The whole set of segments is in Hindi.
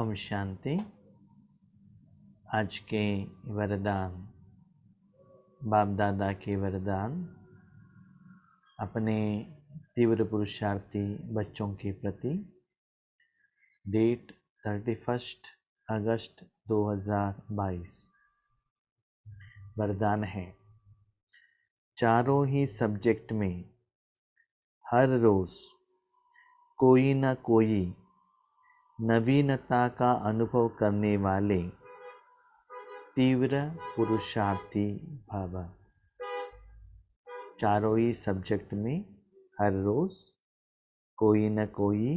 ओम शांति। आज के वरदान, बाप दादा के वरदान अपने तीव्र पुरुषार्थी बच्चों के प्रति। डेट 31 अगस्त 2022। वरदान है, चारों ही सब्जेक्ट में हर रोज कोई न कोई नवीनता का अनुभव करने वाले तीव्र पुरुषार्थी भव। चारों ही सब्जेक्ट में हर रोज कोई न कोई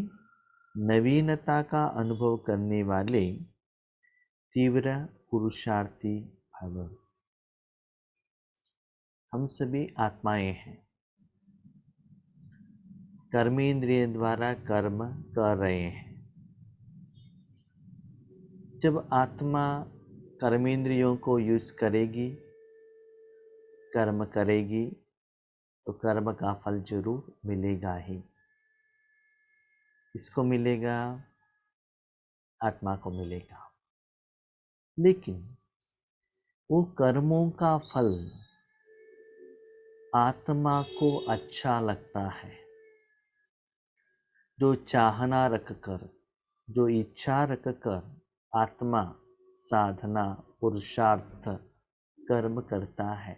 नवीनता का अनुभव करने वाले तीव्र पुरुषार्थी भव। हम सभी आत्माएं हैं, कर्मेंद्रिय द्वारा कर्म कर रहे हैं। जब आत्मा कर्मेंद्रियों को यूज करेगी, कर्म करेगी, तो कर्म का फल जरूर मिलेगा ही। इसको मिलेगा, आत्मा को मिलेगा। लेकिन वो कर्मों का फल आत्मा को अच्छा लगता है। जो चाहना रखकर, जो इच्छा रखकर आत्मा साधना पुरुषार्थ कर्म करता है,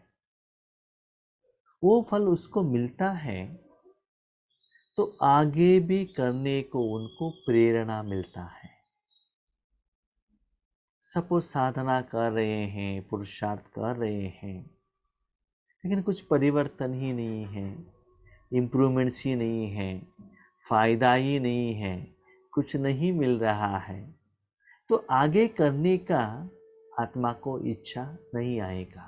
वो फल उसको मिलता है, तो आगे भी करने को उनको प्रेरणा मिलता है। सपोज साधना कर रहे हैं, पुरुषार्थ कर रहे हैं, लेकिन कुछ परिवर्तन ही नहीं है, इम्प्रूवमेंट्स ही नहीं है, फायदा ही नहीं है, कुछ नहीं मिल रहा है, तो आगे करने का आत्मा को इच्छा नहीं आएगा।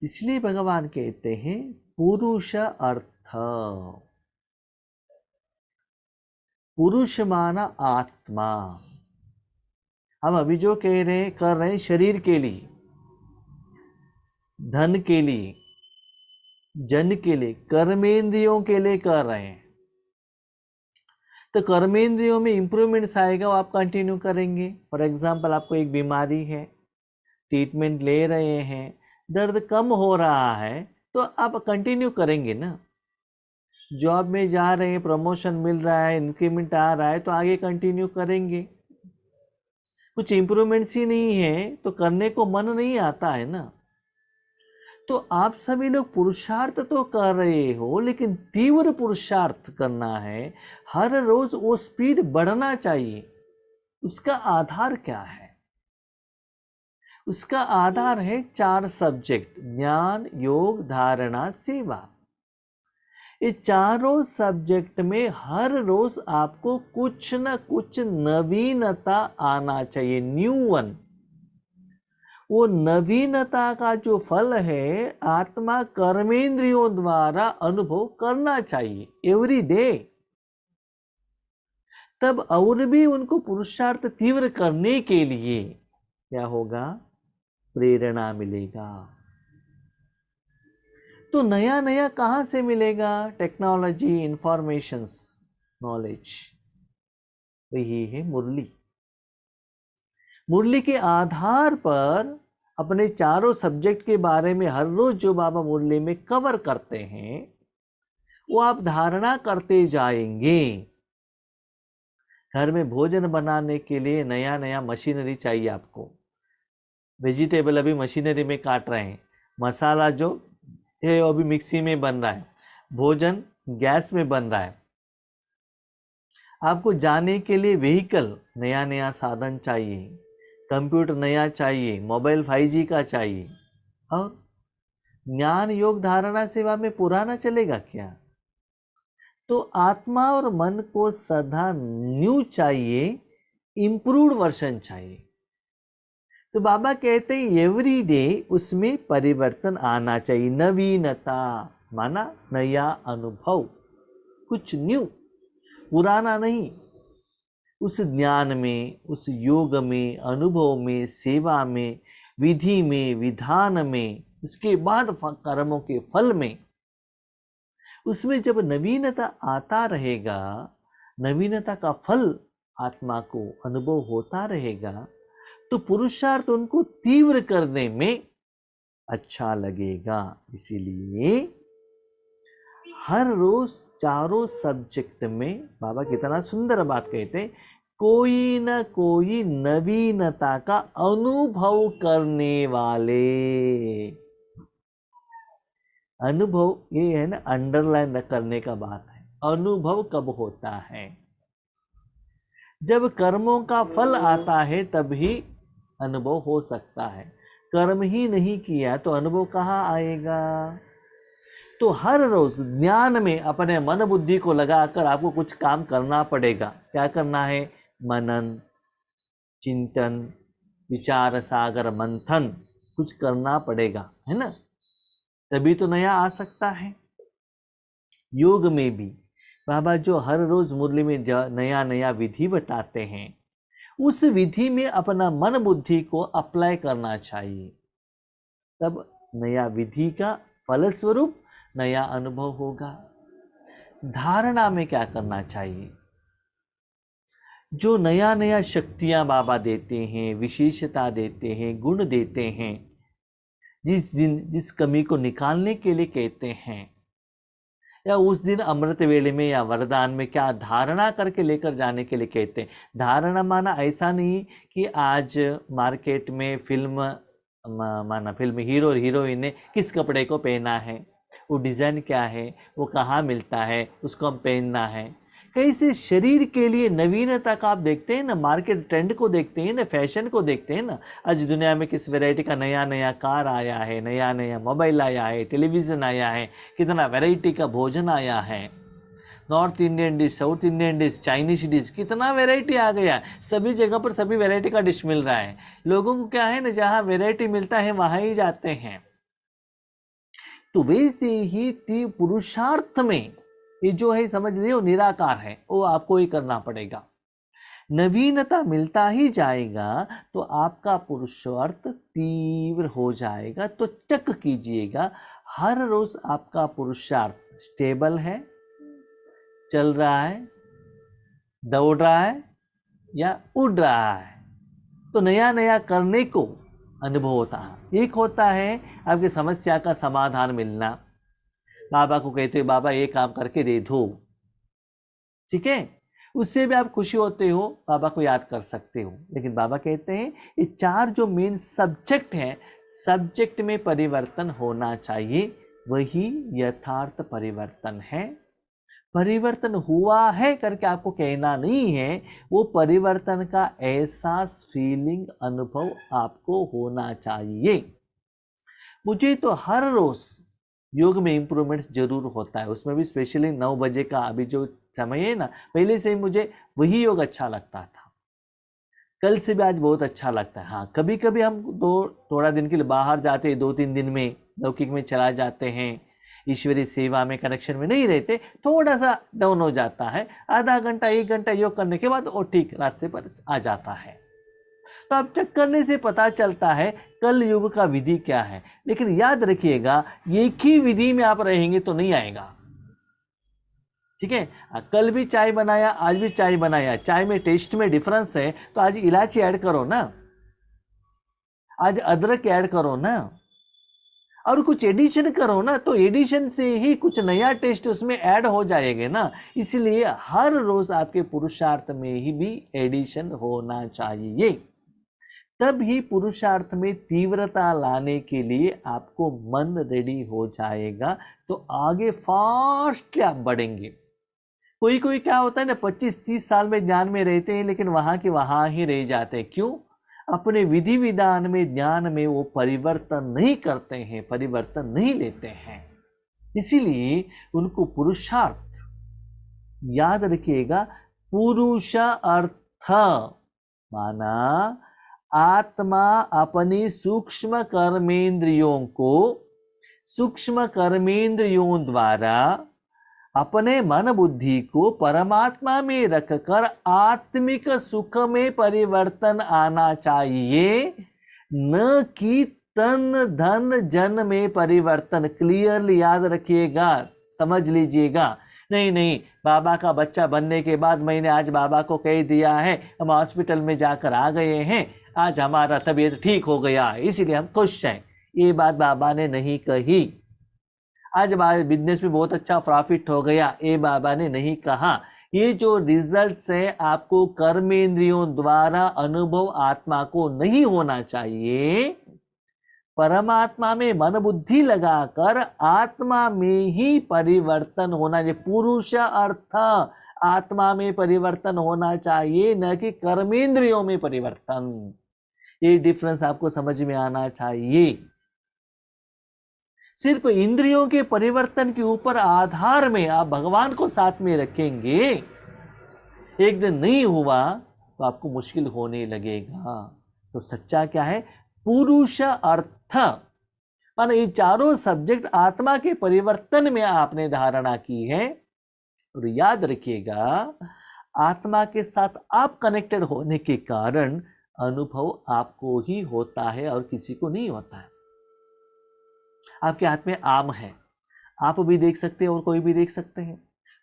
इसलिए भगवान कहते हैं पुरुष अर्थ। पुरुष माना आत्मा। हम अभी जो कह रहे हैं, कर रहे हैं शरीर के लिए, धन के लिए, जन के लिए, कर्मेंद्रियों के लिए कर रहे हैं। तो कर्मेंद्रियों में इंप्रूवमेंट्स आएगा, वो आप कंटिन्यू करेंगे। फॉर एग्जांपल, आपको एक बीमारी है, ट्रीटमेंट ले रहे हैं, दर्द कम हो रहा है, तो आप कंटिन्यू करेंगे ना। जॉब में जा रहे हैं, प्रमोशन मिल रहा है, इंक्रीमेंट आ रहा है, तो आगे कंटिन्यू करेंगे। कुछ इंप्रूवमेंट्स ही नहीं है तो करने को मन नहीं आता है ना। तो आप सभी लोग पुरुषार्थ तो कर रहे हो, लेकिन तीव्र पुरुषार्थ करना है। हर रोज वो स्पीड बढ़ना चाहिए। उसका आधार क्या है? उसका आधार है 4 सब्जेक्ट: ज्ञान, योग, धारणा, सेवा। ये चारों सब्जेक्ट में हर रोज आपको कुछ न कुछ नवीनता आना चाहिए, न्यू वन। वो नवीनता का जो फल है, आत्मा कर्मेंद्रियों द्वारा अनुभव करना चाहिए एवरी डे। तब और भी उनको पुरुषार्थ तीव्र करने के लिए क्या होगा? प्रेरणा मिलेगा। तो नया नया कहां से मिलेगा? Technology, informations, knowledge. यही है मुरली। मुरली के आधार पर अपने चारों सब्जेक्ट के बारे में हर रोज जो बाबा मुरली में कवर करते हैं, वो आप धारणा करते जाएंगे। घर में भोजन बनाने के लिए नया नया मशीनरी चाहिए आपको। वेजिटेबल अभी मशीनरी में काट रहे हैं, मसाला जो है अभी मिक्सी में बन रहा है, भोजन गैस में बन रहा है। आपको जाने के लिए व्हीकल, नया नया साधन चाहिए, कंप्यूटर नया चाहिए, मोबाइल 5G का चाहिए। और ज्ञान, योग, धारणा, सेवा में पुराना चलेगा क्या? तो आत्मा और मन को सदा न्यू चाहिए, इंप्रूव्ड वर्जन चाहिए। तो बाबा कहते हैं एवरी डे उसमें परिवर्तन आना चाहिए। नवीनता माना नया अनुभव, कुछ न्यू, पुराना नहीं। उस ज्ञान में, उस योग में, अनुभव में, सेवा में, विधि में, विधान में, उसके बाद कर्मों के फल में, उसमें जब नवीनता आता रहेगा, नवीनता का फल आत्मा को अनुभव होता रहेगा तो पुरुषार्थ उनको तीव्र करने में अच्छा लगेगा। इसीलिए हर रोज चारों सब्जेक्ट में बाबा कितना सुंदर बात कहते हैं, कोई न कोई नवीनता का अनुभव करने वाले। अनुभव ये है ना, अंडरलाइन करने का बात है। अनुभव कब होता है? जब कर्मों का फल आता है तभी अनुभव हो सकता है। कर्म ही नहीं किया तो अनुभव कहाँ आएगा? तो हर रोज ज्ञान में अपने मन बुद्धि को लगाकर आपको कुछ काम करना पड़ेगा। क्या करना है? मनन, चिंतन, विचार सागर मंथन, कुछ करना पड़ेगा, है ना? तभी तो नया आ सकता है। योग में भी बाबा जो हर रोज मुरली में नया नया विधि बताते हैं, उस विधि में अपना मन बुद्धि को अप्लाई करना चाहिए। तब नया विधि का फलस्वरूप नया अनुभव होगा। धारणा में क्या करना चाहिए? जो नया नया शक्तियां बाबा देते हैं, विशेषता देते हैं, गुण देते हैं, जिस कमी को निकालने के लिए कहते हैं, या उस दिन अमृत वेले में या वरदान में क्या धारणा करके लेकर जाने के लिए कहते हैं। धारणा माना ऐसा नहीं कि आज मार्केट में फिल्म हीरो और हीरोइन ने किस कपड़े को पहना है, वो डिज़ाइन क्या है, वो कहाँ मिलता है, उसको हम पहनना है। कैसे शरीर के लिए नवीनता का आप देखते हैं ना, मार्केट ट्रेंड को देखते हैं ना, फैशन को देखते हैं ना। आज दुनिया में किस वैरायटी का नया नया कार आया है, नया नया मोबाइल आया है, टेलीविज़न आया है, कितना वैरायटी का भोजन आया है, north Indian dish, south Indian dish, Chinese dish, कितना वैरायटी आ गया। सभी जगह पर सभी वैरायटी का डिश मिल रहा है। लोगों को क्या है ना, जहाँ वैरायटी मिलता है वहाँ ही जाते हैं। तो वैसे ही पुरुषार्थ में ये जो है, समझ लीजिए वो निराकार है, वो आपको ही करना पड़ेगा। नवीनता मिलता ही जाएगा तो आपका पुरुषार्थ तीव्र हो जाएगा। तो चेक कीजिएगा हर रोज आपका पुरुषार्थ स्टेबल है, चल रहा है, दौड़ रहा है या उड़ रहा है। तो नया नया करने को अनुभव होता है। एक होता है आपकी समस्या का समाधान मिलना, बाबा को कहते हो बाबा ये काम करके दे दो, ठीक है, उससे भी आप खुशी होते हो, बाबा को याद कर सकते हो। लेकिन बाबा कहते हैं ये चार जो मेन सब्जेक्ट हैं, सब्जेक्ट में परिवर्तन होना चाहिए, वही यथार्थ परिवर्तन है। परिवर्तन हुआ है करके आपको कहना नहीं है, वो परिवर्तन का एहसास, फीलिंग, अनुभव आपको होना चाहिए। मुझे तो हर रोज योग में इम्प्रूवमेंट जरूर होता है, उसमें भी स्पेशली 9 बजे का अभी जो समय है ना, पहले से ही मुझे वही योग अच्छा लगता था, कल से भी आज बहुत अच्छा लगता है। हाँ, कभी कभी हम थोड़ा दिन के लिए बाहर जाते हैं, 2-3 दिन में लौकिक में चला जाते हैं, ईश्वरीय सेवा में कनेक्शन में नहीं रहते, थोड़ा सा डाउन हो जाता है। आधा घंटा 1 घंटा योग करने के बाद वो ठीक रास्ते पर आ जाता है। तो अब चेक करने से पता चलता है कल युग का विधि क्या है। लेकिन याद रखिएगा, एक ही विधि में आप रहेंगे तो नहीं आएगा, ठीक है। कल भी चाय बनाया, आज भी चाय बनाया, चाय में टेस्ट में डिफरेंस है तो आज इलायची ऐड करो ना, आज अदरक ऐड करो ना, और कुछ एडिशन करो ना, तो एडिशन से ही कुछ नया टेस्ट उसमें ऐड हो जाएगा ना। इसलिए हर रोज आपके पुरुषार्थ में ही भी एडिशन होना चाहिए। तब ही पुरुषार्थ में तीव्रता लाने के लिए आपको मन रेडी हो जाएगा, तो आगे फास्ट आप बढ़ेंगे। कोई कोई क्या होता है ना, 25-30 साल में ज्ञान में रहते हैं लेकिन वहां के वहां ही रह जाते हैं। क्यों? अपने विधि विधान में, ज्ञान में वो परिवर्तन नहीं करते हैं, परिवर्तन नहीं लेते हैं। इसीलिए उनको पुरुषार्थ, याद रखिएगा, पुरुष अर्थ माना आत्मा अपनी सूक्ष्म कर्मेंद्रियों को, सूक्ष्म कर्मेंद्रियों द्वारा अपने मन बुद्धि को परमात्मा में रखकर आत्मिक सुख में परिवर्तन आना चाहिए, न कि तन धन जन में परिवर्तन। क्लियरली याद रखिएगा, समझ लीजिएगा। नहीं नहीं, बाबा का बच्चा बनने के बाद मैंने आज बाबा को कह दिया है, हम हॉस्पिटल में जाकर आ गए हैं, आज हमारा तबीयत ठीक हो गया इसीलिए हम खुश हैं। ये बात बाबा ने नहीं कही। आज बिजनेस में बहुत अच्छा प्रॉफिट हो गया, ये बाबा ने नहीं कहा। ये जो रिजल्ट्स हैं आपको कर्मेंद्रियों द्वारा अनुभव आत्मा को नहीं होना चाहिए। परमात्मा में मन बुद्धि लगाकर आत्मा में ही परिवर्तन होना चाहिए। पुरुष अर्थ आत्मा में परिवर्तन होना चाहिए, न कि कर्मेंद्रियों में परिवर्तन। ये डिफरेंस आपको समझ में आना चाहिए। सिर्फ इंद्रियों के परिवर्तन के ऊपर आधार में आप भगवान को साथ में रखेंगे, एक दिन नहीं हुआ तो आपको मुश्किल होने लगेगा। तो सच्चा क्या है? पुरुष अर्थ, माने ये चारों सब्जेक्ट आत्मा के परिवर्तन में आपने धारणा की है। और याद रखिएगा, आत्मा के साथ आप कनेक्टेड होने के कारण अनुभव आपको ही होता है और किसी को नहीं होता है। आपके हाथ में आम है, आप भी देख सकते हैं और कोई भी देख सकते हैं।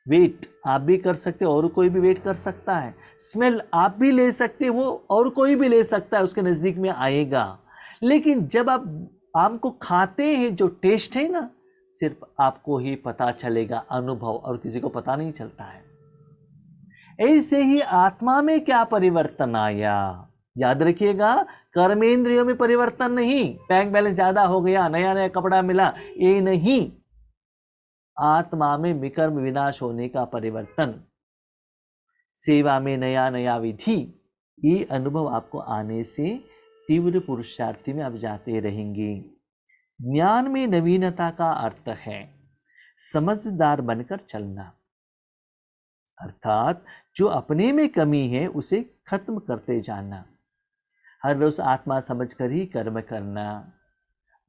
वेट आप भी कर सकते हो और कोई भी वेट कर सकता है। स्मेल आप भी ले सकते हो और कोई भी ले सकता है, उसके नजदीक में आएगा। लेकिन जब आप आम को खाते हैं, जो टेस्ट है ना, सिर्फ आपको ही पता चलेगा, अनुभव और किसी को पता नहीं चलता है। ऐसे ही आत्मा में क्या परिवर्तन आया, याद रखिएगा, कर्मेंद्रियों में परिवर्तन नहीं। बैंक बैलेंस ज्यादा हो गया, नया नया कपड़ा मिला, ये नहीं। आत्मा में विकर्म विनाश होने का परिवर्तन, सेवा में नया नया विधि, ये अनुभव आपको आने से तीव्र पुरुषार्थी में आप जाते रहेंगे। ज्ञान में नवीनता का अर्थ है समझदार बनकर चलना, अर्थात जो अपने में कमी है उसे खत्म करते जाना। हर रोज आत्मा समझकर ही कर्म करना।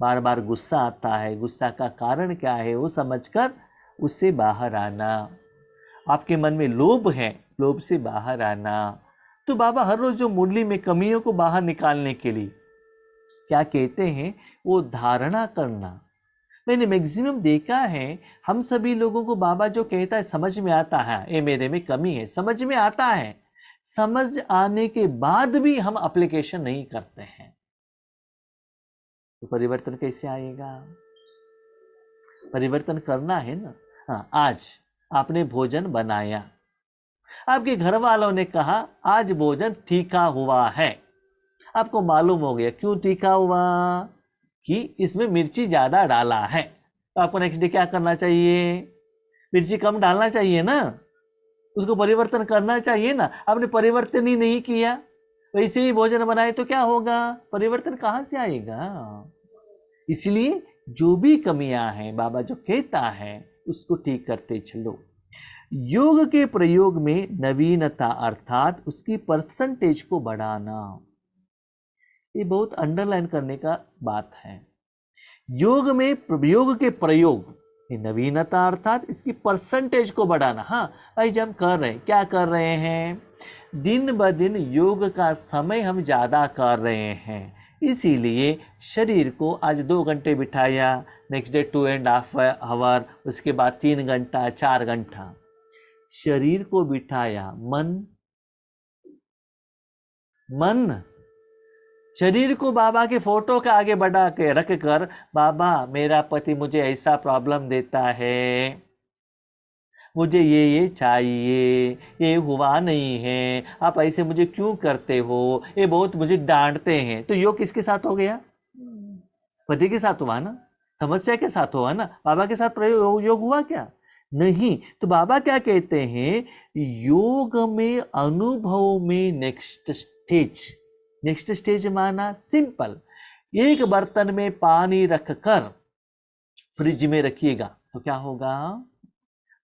बार बार गुस्सा आता है, गुस्सा का कारण क्या है वो समझकर उससे बाहर आना। आपके मन में लोभ है, लोभ से बाहर आना। तो बाबा हर रोज जो मुरली में कमियों को बाहर निकालने के लिए क्या कहते हैं, वो धारणा करना। मैंने मैक्सिमम देखा है, हम सभी लोगों को बाबा जो कहता है समझ में आता है, ये मेरे में कमी है, समझ में आता है। समझ आने के बाद भी हम एप्लीकेशन नहीं करते हैं, तो परिवर्तन कैसे आएगा? परिवर्तन करना है ना। हाँ, आज आपने भोजन बनाया, आपके घर वालों ने कहा आज भोजन तीखा हुआ है। आपको मालूम हो गया क्यों तीखा हुआ, कि इसमें मिर्ची ज्यादा डाला है। तो आपको नेक्स्ट डे क्या करना चाहिए? मिर्ची कम डालना चाहिए ना, उसको परिवर्तन करना चाहिए ना। आपने परिवर्तन ही नहीं किया, वैसे ही भोजन बनाए तो क्या होगा? परिवर्तन कहाँ से आएगा? इसलिए जो भी कमियां हैं, बाबा जो कहता है उसको ठीक करते चलो। योग के प्रयोग में नवीनता अर्थात उसकी परसेंटेज को बढ़ाना, ये बहुत अंडरलाइन करने का बात है। योग में योग के प्रयोग में नवीनता अर्थात इसकी परसेंटेज को बढ़ाना। हाँ भाई, जब हम कर रहे हैं, क्या कर रहे हैं? दिन ब दिन योग का समय हम ज़्यादा कर रहे हैं, इसीलिए शरीर को आज 2 घंटे बिठाया, नेक्स्ट डे 2.5 आवर, उसके बाद 3 घंटा 4 घंटा शरीर को बिठाया। मन शरीर को बाबा के फोटो के आगे बढ़ा के रख कर, बाबा मेरा पति मुझे ऐसा प्रॉब्लम देता है, मुझे ये चाहिए, ये हुआ नहीं है, आप ऐसे मुझे क्यों करते हो, ये बहुत मुझे डांटते हैं। तो योग किसके साथ हो गया? पति के साथ हुआ ना, समस्या के साथ हुआ ना। बाबा के साथ प्रयोग योग हुआ क्या? नहीं। तो बाबा क्या कहते हैं, योग में अनुभव में नेक्स्ट स्टेज माना सिंपल, एक बर्तन में पानी रखकर फ्रिज में रखिएगा तो क्या होगा?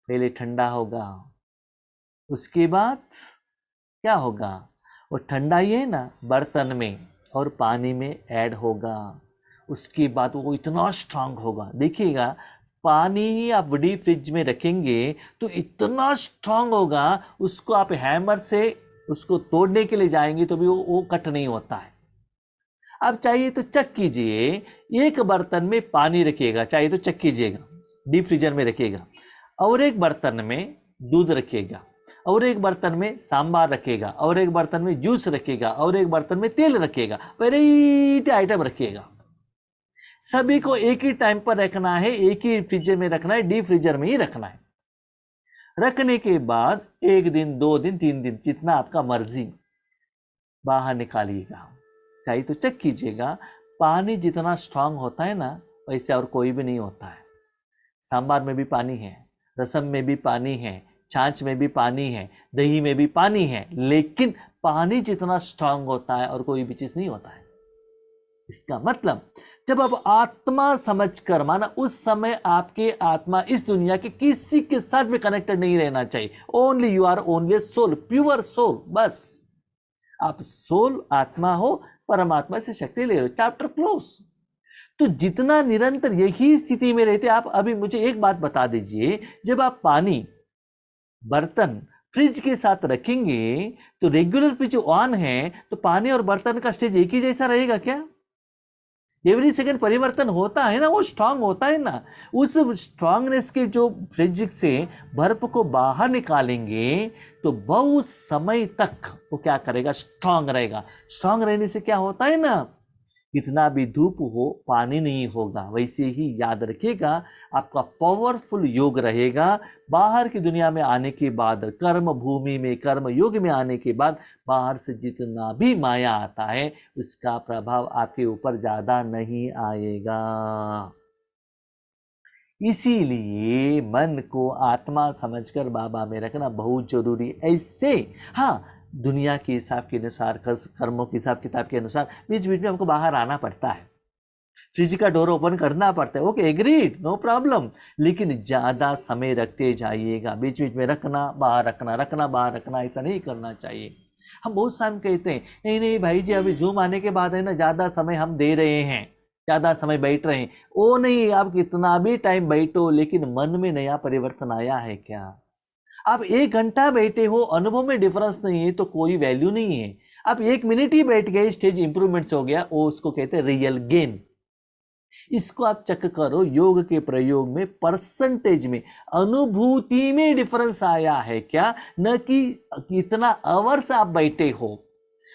पहले ठंडा होगा, उसके बाद क्या होगा? वो ठंडा ही है ना बर्तन में और पानी में ऐड होगा, उसके बाद वो इतना स्ट्रांग होगा। देखिएगा, पानी ही आप डीप फ्रिज में रखेंगे तो इतना स्ट्रांग होगा, उसको आप हैमर से उसको तोड़ने के लिए जाएंगे तो भी वो कट नहीं होता है। अब चाहिए तो चेक कीजिए, एक बर्तन में पानी रखिएगा, चाहिए तो चेक कीजिएगा, डीप फ्रीजर में रखिएगा, और एक बर्तन में दूध रखिएगा, और एक बर्तन में सांबार रखिएगा, और एक बर्तन में जूस रखिएगा, और एक बर्तन में तेल रखिएगा, वैरायटी आइटम रखिएगा। सभी को एक ही टाइम पर रखना है, एक ही फ्रीजर में रखना है, डीप फ्रीजर में ही रखना है। रखने के बाद 1 दिन 2 दिन 3 दिन जितना आपका मर्जी बाहर निकालिएगा। चाहिए तो चेक कीजिएगा, पानी जितना स्ट्रांग होता है ना वैसे और कोई भी नहीं होता है। सांबार में भी पानी है, रसम में भी पानी है, छाछ में भी पानी है, दही में भी पानी है, लेकिन पानी जितना स्ट्रांग होता है और कोई भी चीज नहीं होता है। इसका मतलब जब आप आत्मा समझकर, माना उस समय आपके आत्मा इस दुनिया के किसी के साथ भी कनेक्टेड नहीं रहना चाहिए। Only you are only soul, pure soul, बस आप सोल आत्मा हो, परमात्मा से शक्ति ले रहे हो, चैप्टर क्लोज। तो जितना निरंतर यही स्थिति में रहते आप, अभी मुझे एक बात बता दीजिए, जब आप पानी बर्तन फ्रिज के साथ रखेंगे तो रेगुलर फ्रिज ऑन है तो पानी और बर्तन का स्टेज एक ही जैसा रहेगा क्या? एवरी सेकेंड परिवर्तन होता है ना, वो स्ट्रांग होता है ना। उस स्ट्रांगनेस के जो फ्रिज से बर्फ को बाहर निकालेंगे तो बहुत समय तक वो क्या करेगा, स्ट्रांग रहेगा। स्ट्रांग रहने से क्या होता है ना, कितना भी धूप हो पानी नहीं होगा। वैसे ही याद रखिएगा, आपका पावरफुल योग रहेगा। बाहर की दुनिया में आने के बाद, कर्म भूमि में कर्म योग में आने के बाद बाहर से जितना भी माया आता है उसका प्रभाव आपके ऊपर ज्यादा नहीं आएगा। इसीलिए मन को आत्मा समझकर बाबा में रखना बहुत जरूरी। ऐसे हाँ, दुनिया के हिसाब के अनुसार, कर्मों के हिसाब किताब के अनुसार बीच बीच में हमको बाहर आना पड़ता है, फ्रिज का डोर ओपन करना पड़ता है, ओके एग्रीड, नो प्रॉब्लम, लेकिन ज्यादा समय रखते जाइएगा। बीच बीच में रखना बाहर रखना, रखना बाहर रखना, ऐसा नहीं करना चाहिए। हम बहुत समय कहते हैं नहीं नहीं भाई जी अभी जूम आने के बाद है ना ज्यादा समय हम दे रहे हैं, ज्यादा समय बैठ रहे हैं। ओ नहीं, आप कितना भी टाइम बैठो लेकिन मन में नया परिवर्तन आया है क्या? आप 1 घंटा बैठे हो, अनुभव में डिफरेंस नहीं है तो कोई वैल्यू नहीं है। आप 1 मिनट ही बैठ गए, स्टेज इंप्रूवमेंट्स हो गया, वो उसको कहते हैं रियल गेन। इसको आप चेक करो, योग के प्रयोग में परसेंटेज में, अनुभूति में डिफरेंस आया है क्या, न कि कितना आवर्स आप बैठे हो।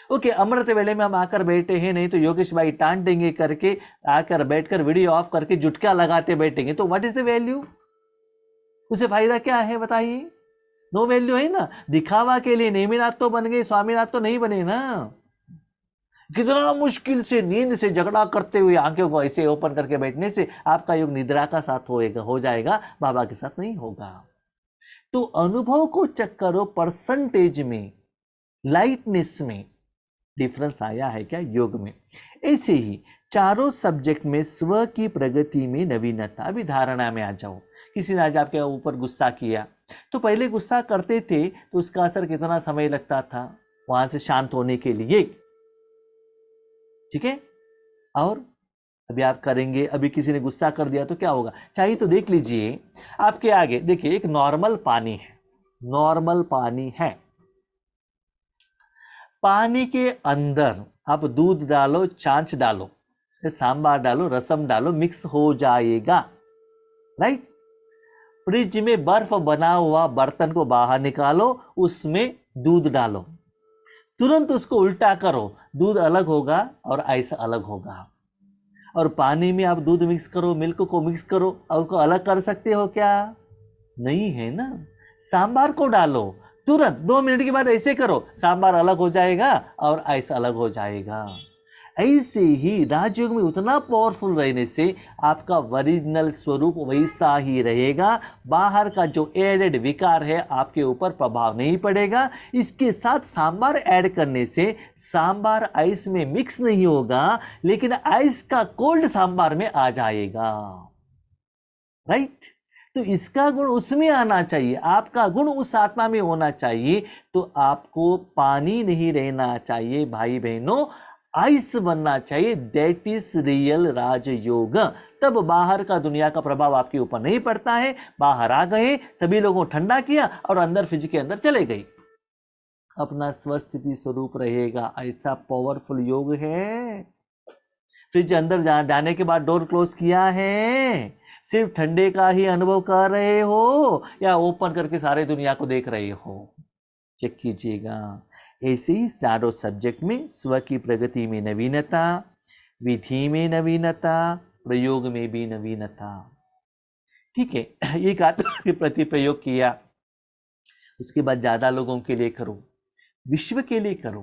ओके, अमृत वेले में हम आकर बैठे हैं, नहीं तो योगेश भाई टांट देंगे करके आकर बैठकर वीडियो ऑफ करके जुटका लगाते बैठेंगे तो व्हाट इज द वैल्यू? उसे फायदा क्या है बताइए? नो वैल्यू है ना। दिखावा के लिए नेमिनाथ तो बन गए, स्वामीनाथ तो नहीं बने ना। कितना मुश्किल से नींद से झगड़ा करते हुए आंखों को ऐसे ओपन करके बैठने से आपका योग निद्रा का साथ हो जाएगा, बाबा के साथ नहीं होगा। तो अनुभव को चेक करो, परसेंटेज में, लाइटनेस में डिफरेंस आया है क्या योग में। ऐसे ही चारों सब्जेक्ट में स्व की प्रगति में नवीनता। अभी धारणा में आ जाओ, किसी ने आज आपके ऊपर गुस्सा किया तो पहले गुस्सा करते थे तो उसका असर कितना समय लगता था वहां से शांत होने के लिए, ठीक है? और अभी आप करेंगे, अभी किसी ने गुस्सा कर दिया तो क्या होगा? चाहिए तो देख लीजिए, आपके आगे देखिए एक नॉर्मल पानी है, नॉर्मल पानी है, पानी के अंदर आप दूध डालो, छाछ डालो, सांबार डालो, रसम डालो, मिक्स हो जाएगा, राइट? फ्रिज में बर्फ बना हुआ बर्तन को बाहर निकालो, उसमें दूध डालो, तुरंत उसको उल्टा करो, दूध अलग होगा और आइस अलग होगा। और पानी में आप दूध मिक्स करो, मिल्क को मिक्स करो और उसको अलग कर सकते हो क्या? नहीं है ना। सांबार को डालो, तुरंत 2 मिनट के बाद ऐसे करो, सांबार अलग हो जाएगा और आइस अलग हो जाएगा। ऐसे ही राजयोग में उतना पावरफुल रहने से आपका ओरिजिनल स्वरूप वैसा ही रहेगा। बाहर का जो एडेड विकार है आपके ऊपर प्रभाव नहीं पड़ेगा। इसके साथ सांबार ऐड करने से सांबार आइस में मिक्स नहीं होगा, लेकिन आइस का कोल्ड सांबार में आ जाएगा, राइट? तो इसका गुण उसमें आना चाहिए, आपका गुण उस आत्मा में होना चाहिए। तो आपको पानी नहीं रहना चाहिए भाई बहनों, आइस बनना चाहिए। दैट इज रियल राजयोग। तब बाहर का दुनिया का प्रभाव आपके ऊपर नहीं पड़ता है। बाहर आ गए, सभी लोगों को ठंडा किया और अंदर फ्रिज के अंदर चले गए, अपना स्वस्थिति स्वरूप रहेगा। ऐसा पावरफुल योग है। फ्रिज अंदर जाने के बाद डोर क्लोज किया है, सिर्फ ठंडे का ही अनुभव कर रहे हो या ओपन करके सारे दुनिया को देख रहे हो? चेक कीजिएगा। ऐसे ही चारों सब्जेक्ट में स्व की प्रगति में नवीनता, विधि में नवीनता, प्रयोग में भी नवीनता। ठीक है, एक आत्मा के प्रति प्रयोग किया, उसके बाद ज्यादा लोगों के लिए करो, विश्व के लिए करो,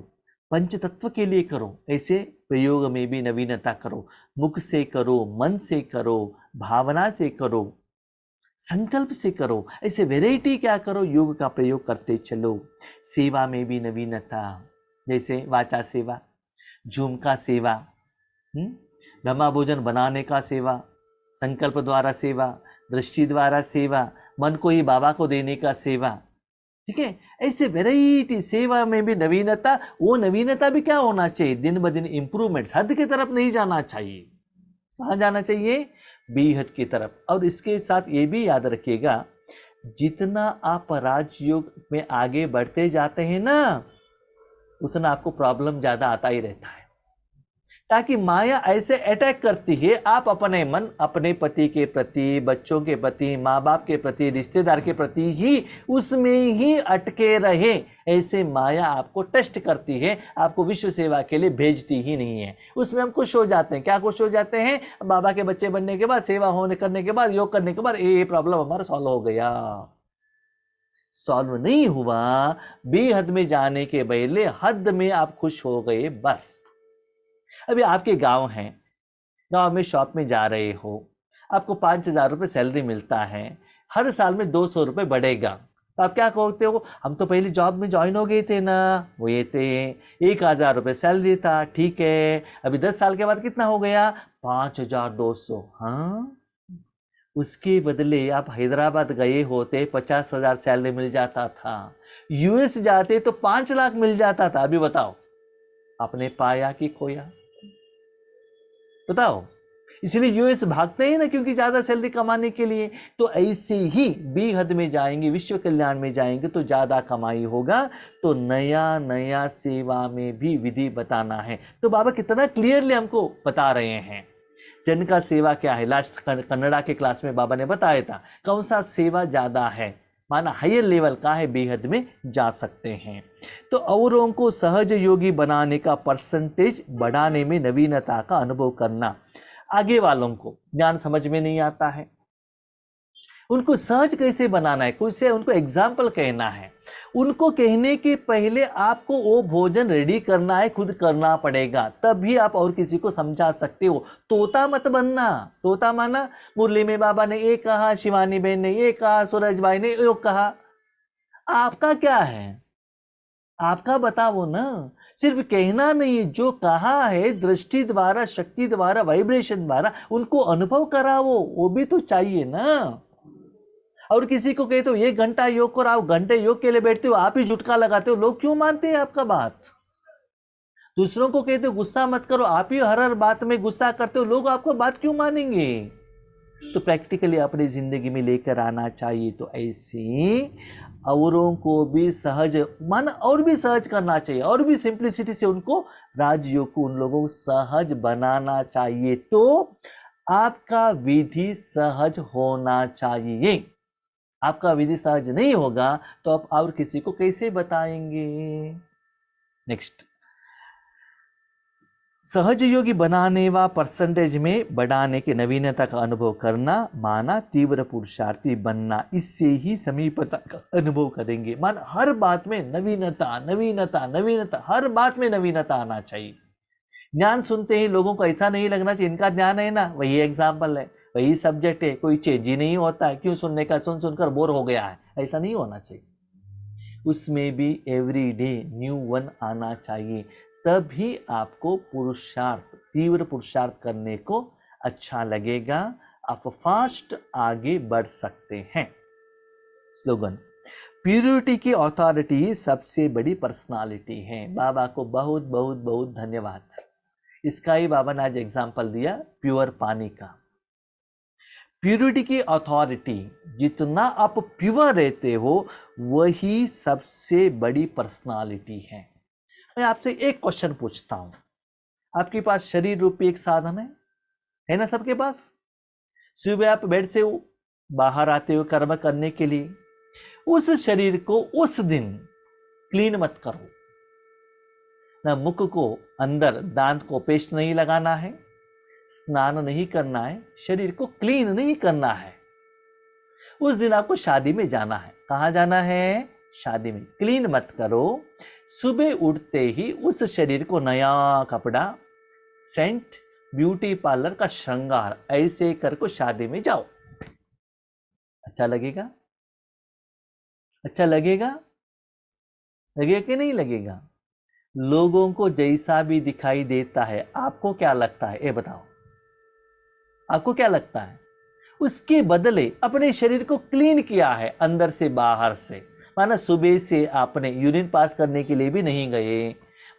पंचतत्व के लिए करो। ऐसे प्रयोग में भी नवीनता करो। मुख से करो, मन से करो, भावना से करो, संकल्प से करो। ऐसे वैरायटी क्या करो, योग का प्रयोग करते चलो। सेवा में भी नवीनता, जैसे वाचा सेवा, झुमका सेवा, ब्रह्मा भोजन बनाने का सेवा, संकल्प द्वारा सेवा, दृष्टि द्वारा सेवा, मन को ही बाबा को देने का सेवा। ठीक है, ऐसे वैरायटी सेवा में भी नवीनता। वो नवीनता भी क्या होना चाहिए, दिन ब दिन इंप्रूवमेंट, हद की तरफ नहीं जाना चाहिए। कहाँ जाना चाहिए, बेहद की तरफ। और इसके साथ ये भी याद रखिएगा, जितना आप राजयोग में आगे बढ़ते जाते हैं ना, उतना आपको प्रॉब्लम ज्यादा आता ही रहता है। ताकि माया ऐसे अटैक करती है, आप अपने मन, अपने पति के प्रति, बच्चों के प्रति, माँ बाप के प्रति, रिश्तेदार के प्रति ही उसमें ही अटके रहे। ऐसे माया आपको टेस्ट करती है, आपको विश्व सेवा के लिए भेजती ही नहीं है। उसमें हम खुश हो जाते हैं। क्या खुश हो जाते हैं, बाबा के बच्चे बनने के बाद, सेवा होने करने के बाद, योग करने के बाद ये प्रॉब्लम हमारा सॉल्व हो गया। सॉल्व नहीं हुआ। बेहद में जाने के पहले हद में आप खुश हो गए बस। अभी आपके गांव हैं, गांव में शॉप में जा रहे हो, आपको 5,000 रुपये सैलरी मिलता है, हर साल में 200 रुपये बढ़ेगा, तो आप क्या कहते हो, हम तो पहले जॉब में ज्वाइन हो गए थे ना, वो ये थे, 1,000 रुपये सैलरी था, ठीक है, अभी 10 साल के बाद कितना हो गया, 5,200। हाँ, उसके बदले आप हैदराबाद गए होते, 50,000 सैलरी मिल जाता था। यूएस जाते तो 5 लाख मिल जाता था। अभी बताओ, आपने पाया कि खोया? बताओ। इसलिए यूएस भागते हैं ना, क्योंकि ज्यादा सैलरी कमाने के लिए। तो ऐसे ही बेहद में जाएंगे, विश्व कल्याण में जाएंगे तो ज्यादा कमाई होगा। तो नया नया सेवा में भी विधि बताना है। तो बाबा कितना क्लियरली हमको बता रहे हैं। जन का सेवा क्या है, लास्ट कन्नड़ा के क्लास में बाबा ने बताया था, कौन सा सेवा ज्यादा है, माना हायर लेवल का है, बेहद में जा सकते हैं। तो औरों को सहज योगी बनाने का परसेंटेज बढ़ाने में नवीनता का अनुभव करना। आगे वालों को ज्ञान समझ में नहीं आता है, उनको सहज कैसे बनाना है, कैसे उनको एग्जाम्पल कहना है। उनको कहने के पहले आपको वो भोजन रेडी करना है, खुद करना पड़ेगा, तभी आप और किसी को समझा सकते हो। तोता मत बनना। तोता माना मुरली में बाबा ने ये कहा, शिवानी बहन ने ये कहा, सूरज भाई ने ये कहा। आपका क्या है, आपका बताओ ना। सिर्फ कहना नहीं, जो कहा है दृष्टि द्वारा, शक्ति द्वारा, वाइब्रेशन द्वारा उनको अनुभव कराओ, वो भी तो चाहिए ना। और किसी को कहते हो 1 घंटा योग करो, आप घंटे योग के लिए बैठते हो, आप ही झुटका लगाते हो, लोग क्यों मानते हैं आपका बात? दूसरों को कहते हो गुस्सा मत करो, आप ही हर बात में गुस्सा करते हो, लोग आपको बात क्यों मानेंगे? तो प्रैक्टिकली अपनी जिंदगी में लेकर आना चाहिए। तो ऐसे औरों को भी सहज मन, और भी सहज करना चाहिए, और भी सिंप्लिसिटी से उनको राजयोग को उन लोगों को सहज बनाना चाहिए। तो आपका विधि सहज होना चाहिए। आपका विधि सहज नहीं होगा तो आप और किसी को कैसे बताएंगे? नेक्स्ट, सहज योगी बनाने व परसेंटेज में बढ़ाने के नवीनता का अनुभव करना, माना तीव्र पुरुषार्थी बनना। इससे ही समीपता का अनुभव करेंगे। मान हर बात में नवीनता, नवीनता, नवीनता, हर बात में नवीनता आना चाहिए। ज्ञान सुनते ही लोगों को ऐसा नहीं लगना चाहिए इनका ज्ञान है ना, वही एग्जाम्पल है, वही सब्जेक्ट है, कोई चेंज ही नहीं होता है, क्यों सुनने का, सुन सुनकर बोर हो गया है, ऐसा नहीं होना चाहिए। उसमें भी एवरी डे न्यू वन आना चाहिए, तभी आपको पुरुषार्थ, तीव्र पुरुषार्थ करने को अच्छा लगेगा, आप फास्ट आगे बढ़ सकते हैं। स्लोगन, प्यूरिटी की अथॉरिटी सबसे बड़ी पर्सनालिटी है। बाबा को बहुत बहुत बहुत धन्यवाद। इसका ही बाबा ने आज एग्जाम्पल दिया, प्योर पानी का। प्यूरिटी की अथॉरिटी, जितना आप प्योर रहते हो वही सबसे बड़ी पर्सनालिटी है। मैं आपसे एक क्वेश्चन पूछता हूं, आपके पास शरीर रूपी एक साधन है ना सबके पास? सुबह आप बेड से बाहर आते हुए कर्म करने के लिए उस शरीर को उस दिन क्लीन मत करो। ना मुख को अंदर दांत को पेस्ट नहीं लगाना है, स्नान नहीं करना है, शरीर को क्लीन नहीं करना है। उस दिन आपको शादी में जाना है। कहां जाना है? शादी में। क्लीन मत करो। सुबह उठते ही उस शरीर को नया कपड़ा, सेंट, ब्यूटी पार्लर का श्रृंगार ऐसे करके शादी में जाओ। अच्छा लगेगा? अच्छा लगेगा? लगेगा कि नहीं लगेगा? लोगों को जैसा भी दिखाई देता है, आपको क्या लगता है ये बताओ? आपको क्या लगता है? उसके बदले अपने शरीर को क्लीन किया है अंदर से बाहर से। माना सुबह से आपने यूरिन पास करने के लिए भी नहीं गए,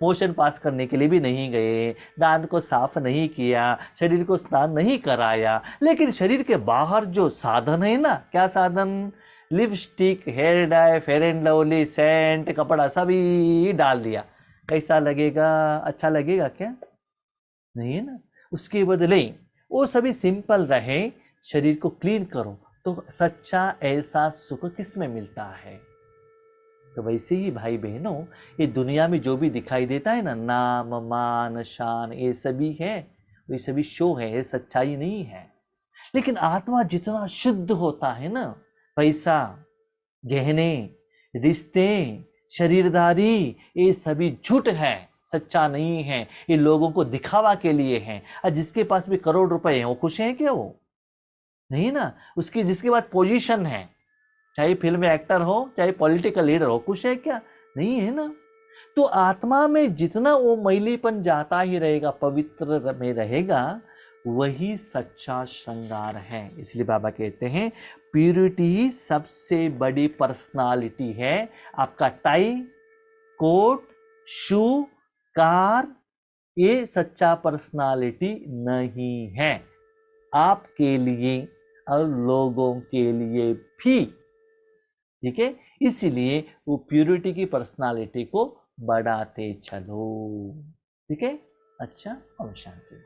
मोशन पास करने के लिए भी नहीं गए, दांत को साफ नहीं किया, शरीर को स्नान नहीं कराया, लेकिन शरीर के बाहर जो साधन है ना, क्या साधन? Lipstick, hair dye, Fair and Lovely, scent, कपड़ा सभी डाल दिया। कैसा लगेगा? अच्छा लगेगा क्या? नहीं है ना। उसके बदले वो सभी सिंपल रहे, शरीर को क्लीन करो, तो सच्चा ऐसा सुख किस में मिलता है? तो वैसे ही भाई बहनों, ये दुनिया में जो भी दिखाई देता है ना, नाम, मान, शान, ये सभी है, ये सभी शो है, ये सच्चाई नहीं है। लेकिन आत्मा जितना शुद्ध होता है ना, पैसा, गहने, रिश्ते, शरीरदारी, ये सभी झूठ है, सच्चा नहीं है। ये लोगों को दिखावा के लिए है। और जिसके पास भी करोड़ रुपए हैं, वो खुश है क्या? वो नहीं ना। उसकी जिसके पास पोजीशन है, चाहे फिल्म में एक्टर हो, चाहे पॉलिटिकल लीडर हो, खुश है क्या? नहीं है ना। तो आत्मा में जितना वो मैलीपन जाता ही रहेगा, पवित्र में रहेगा, वही सच्चा श्रृंगार है। इसलिए बाबा कहते हैं प्यूरिटी ही सबसे बड़ी पर्सनालिटी है। आपका टाई, कोट, शू, कार, ये सच्चा पर्सनालिटी नहीं है। आपके लिए और लोगों के लिए भी, ठीक है। इसीलिए वो प्यूरिटी की पर्सनालिटी को बढ़ाते चलो, ठीक है। अच्छा, और शांति।